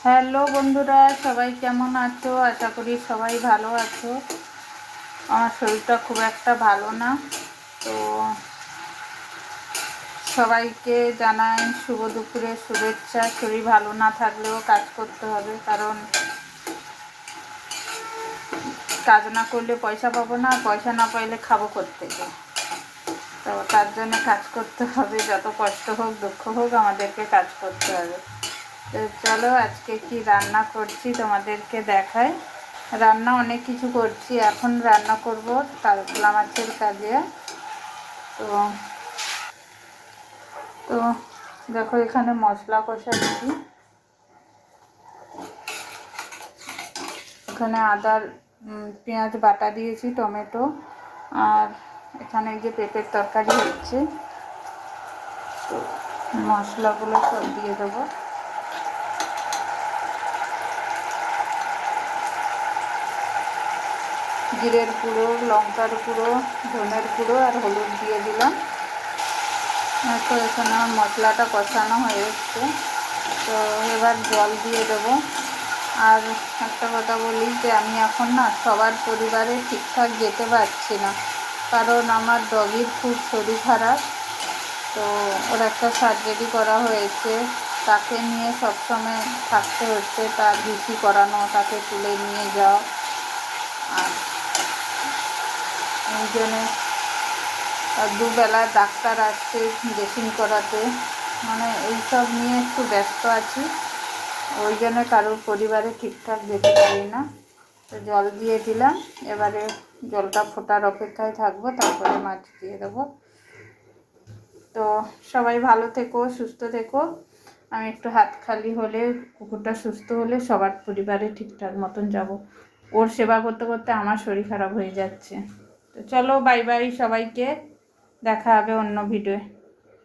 Hello বন্ধুরা, সবাই কেমন আছো? আশা করি সবাই ভালো আছো। আমার শরীরটা খুব একটা ভালো না, তো সবাইকে জানাই শুভ দুপুরের শুভেচ্ছা। শরীর ভালো না থাকলেও কাজ করতে হবে, কারণ কাজ না করলে পয়সা পাবো না, পয়সা না পাইলে খাবো কোত্থেকে। তো তার জন্য কাজ করতে হবে, যত কষ্ট হোক দুঃখ হোক আমাদেরকে কাজ করতে হবে। তো চলো আজকে কি রান্না করছি তোমাদেরকে দেখাই। রান্না অনেক কিছু করছি, এখন রান্না করব কাতলা মাছের কালিয়া। তো তো দেখো এখানে মশলা কষাচ্ছি। এখানে আদার পেঁয়াজ বাটা দিয়েছি, টমেটো, আর এখানে যে পেঁপের তরকারি হচ্ছে। তো মশলাগুলো সব দিয়ে দেবো। জিরের গুঁড়ো, লঙ্কার গুঁড়ো, ধনের গুঁড়ো আর হলুদ দিয়ে দিলাম। তো এখানে আমার মশলাটা কষানো হয়ে এসছে, তো এবার জল দিয়ে দেবো। আর একটা কথা বলি যে আমি এখন না সবার পরিবারে ঠিকঠাক যেতে পারছি না, কারণ আমার ডগির খুব শরীর খারাপ। তো ওর একটা সার্জারি করা হয়েছে, তাকে নিয়ে সবসময় থাকতে হচ্ছে, তার বিসি করানো, তাকে তুলে নিয়ে যাও। আর এই জন্যে দুবেলা ডাক্তার আসছে ড্রেসিং করাতে, মানে এইসব নিয়ে একটু ব্যস্ত আছি। ওই জন্য কারোর পরিবারে ঠিকঠাক যেতে পারি না। তো জল দিয়ে দিলাম, এবারে জলটা ফোটার অপেক্ষায় থাকবো, তারপরে মাছ দিয়ে দেবো। তো সবাই ভালো থেকো, সুস্থ থেকো। আমি একটু হাত খালি হলে, কুকুরটা সুস্থ হলে সবার পরিবারে ঠিকঠাক মতন যাব। ওর সেবা করতে করতে আমার শরীর খারাপ হয়ে যাচ্ছে। তো চলো, বাই বাই সবাইকে, দেখা হবে অন্য ভিডিওয়ে।